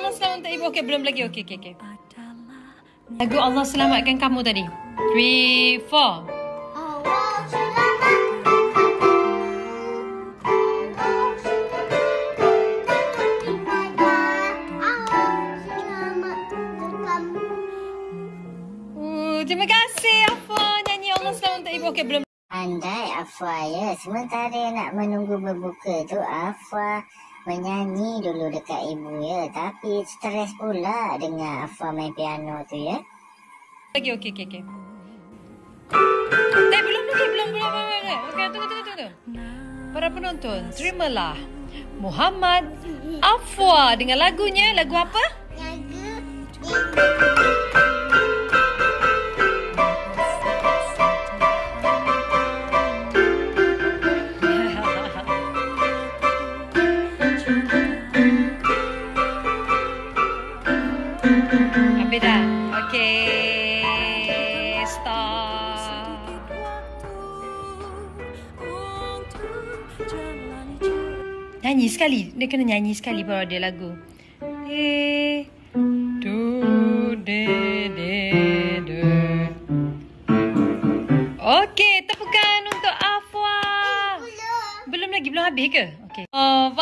Allah selamat untuk ibu. Okey, belum lagi. Okey. Lagu Allah selamatkan kamu tadi. 3, 4. Terima kasih Afwa nyanyi Allah selamat untuk ibu. Okey, belum. Andai Afwa ya, sementara nak menunggu berbuka tu Afwa menyanyi dulu dekat ibu ya. Tapi stres pula dengan Afwa main piano tu ya. Lagi okey. Belum. Okey, tunggu. Para penonton, terimalah Muhammad Afwa dengan lagunya. Lagu apa? Habis dah. Okey. Stop. Nyanyi sekali. Dia kena nyanyi sekali baru ada lagu. Okey, tepukan untuk Afwa. Belum lagi, belum habis ke? Okey. Oh,